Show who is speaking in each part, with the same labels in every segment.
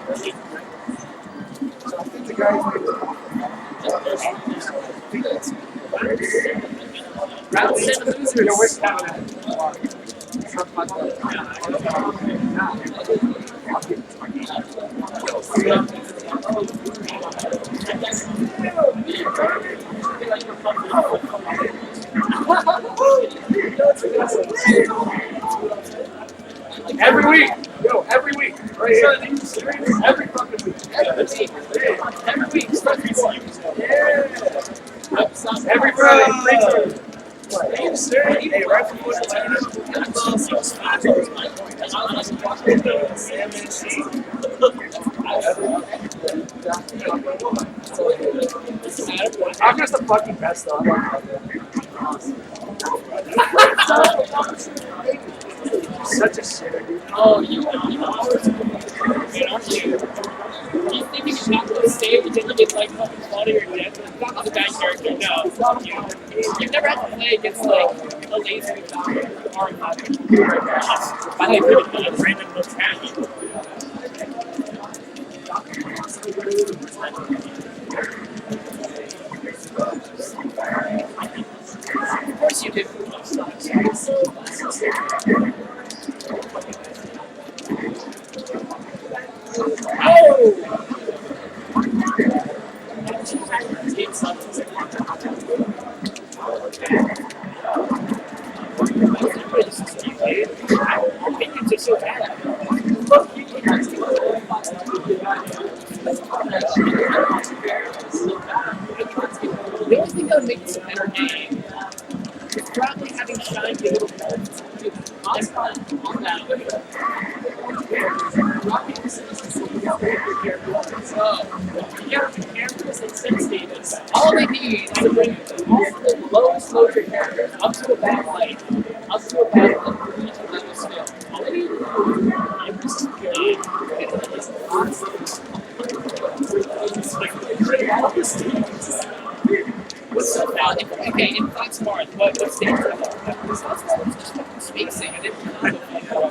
Speaker 1: So I think the guy's
Speaker 2: Round 7 losers.
Speaker 1: every week, every week, right here. Every fucking week.
Speaker 2: Every week.
Speaker 1: Every Friday. I'm just the fucking best though. Such a shitter, dude.
Speaker 2: Oh, you aren't you? You think you can knock on the stage and then you get like fucking funny or dead? That's not a bad character, no. You've never had to play against like a lazy or by like really random locality. Of course you do. The only thing that would make this a better game is probably having Shine be able to on that. So, characters and set stages. All they need is to bring all the lowest loader characters up to a bad light, up to a bad level skill. All they need is okay, in Fox Mars, what stage is that? Fox Mars was just fucking spacing. I didn't know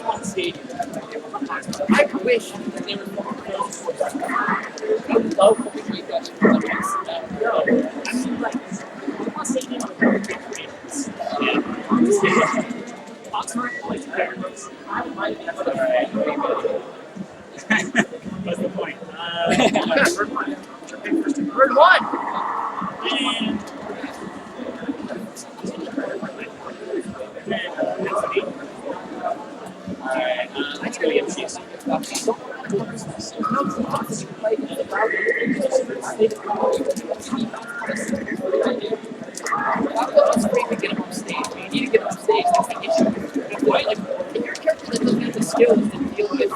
Speaker 2: one stage. I wish that they were more close to I would love for the Great Dutch to I mean, like, I'm not saying you want to go to Fox Mars plays better. I might be what's the point? Bird one! And alright, that's gonna get cheesy. It's great to get him on stage, but you need to get him on stage. That's the issue. Like, if you're a character that doesn't have the skills to deal with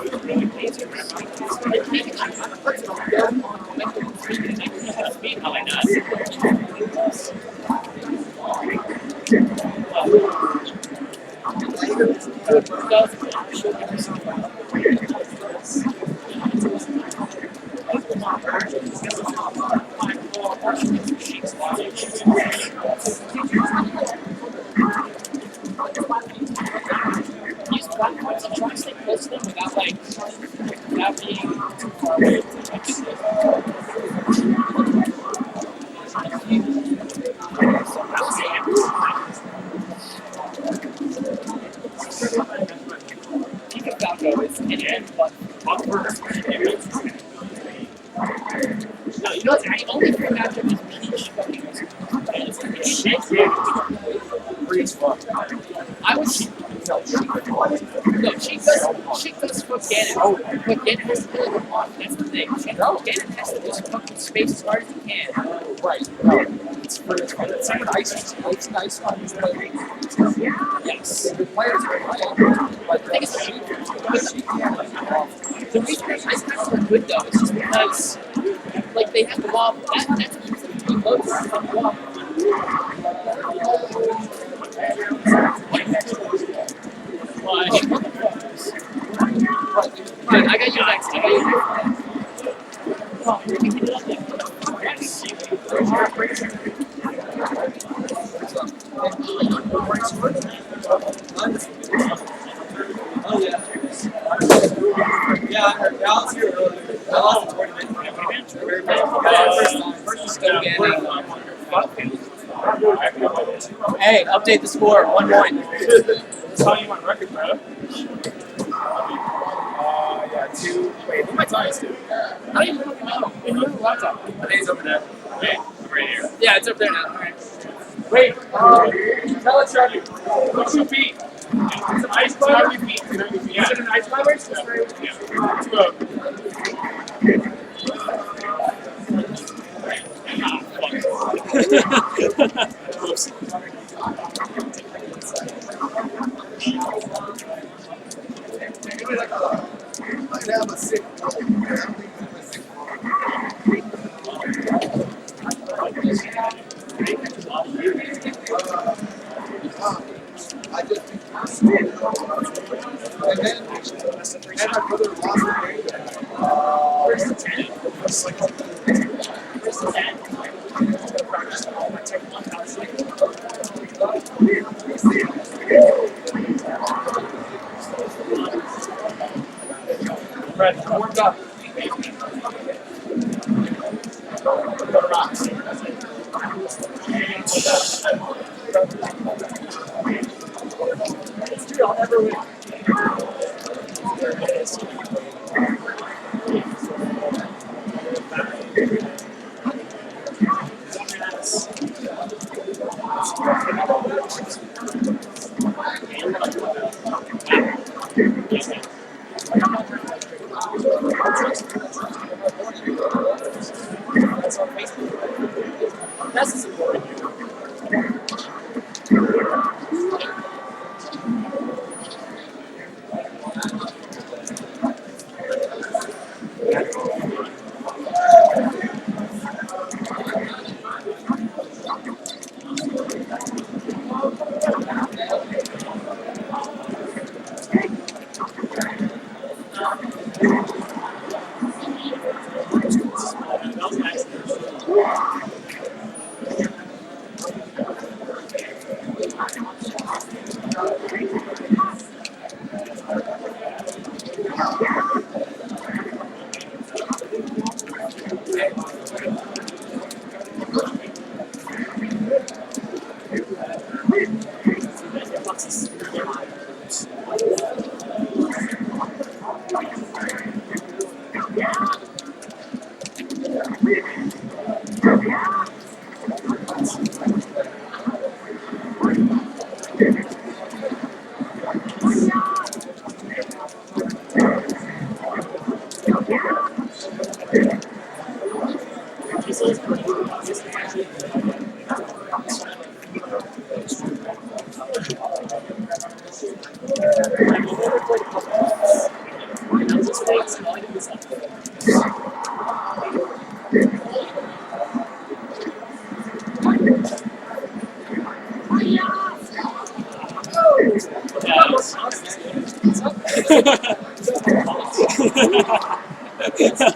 Speaker 2: speed behind us. Use platforms and try to stay close to them without being too far away. Pika Falco is an end, but awkward. No, you know what? I only think after this Peach fucking shit. I was. No, she does what Ganon. But Ganon has to kill them off. That's the thing. Ganon has to just fucking space as hard as he can.
Speaker 1: Right. No. It's for it's like ice on these players.
Speaker 2: Yes.
Speaker 1: The players are playing. Like
Speaker 2: I think it's the reason that ice patches are good though is just because like they have the wall. That's easy loads from the wall. Fine, I got you next. Oh, you can get it up there.
Speaker 1: Oh yeah. Yeah, I heard. Yeah, I was here earlier. I lost 40 minutes. First time.
Speaker 3: Hey, update the score. 1-1.
Speaker 2: That's how you want record, bro.
Speaker 1: Yeah, 2. Wait, who am I talking to?
Speaker 2: I don't even fucking know. In your laptop.
Speaker 1: I think it's over there.
Speaker 2: Wait, I'm right here.
Speaker 1: Yeah, it's over there now. Alright.
Speaker 2: Wait, tell us, Charlie. What's your feet? It's an ice climber? Yeah. Is it an ice climber? Yeah. Let's go.
Speaker 3: Oops.
Speaker 4: I just and then my brother lost the game.
Speaker 2: Where's the 10? Where's the 10? Practice all my technical counseling. Brett, I'm warmed up. Go to rocks. It's true, I'll never win.
Speaker 1: That's on Facebook. That's is important.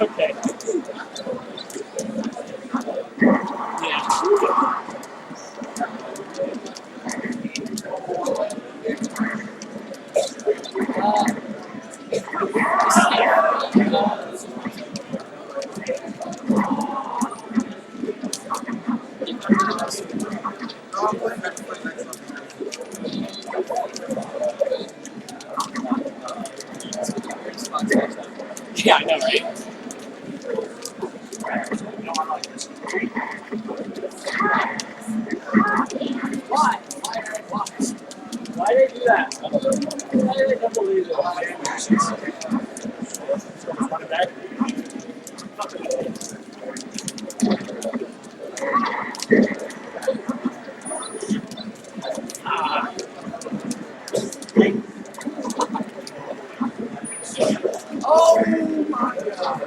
Speaker 3: Okay. Yeah, I know, right?
Speaker 2: Why? Why did they do that? Why did they double lead it? Run it back.
Speaker 1: Oh my god.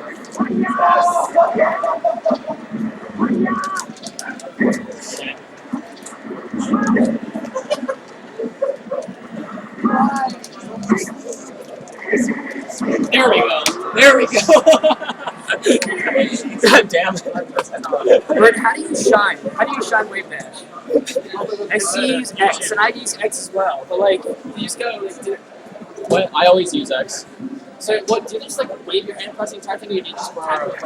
Speaker 3: There we go. There we go. God damn it.
Speaker 1: Rick, how do you shine? How do you shine wave dash? I see you use X, and I use X as well. But like, you just go like,
Speaker 3: What? I always use X.
Speaker 2: So what? Do you just like wave your hand across the entire thing, or do you just tap it?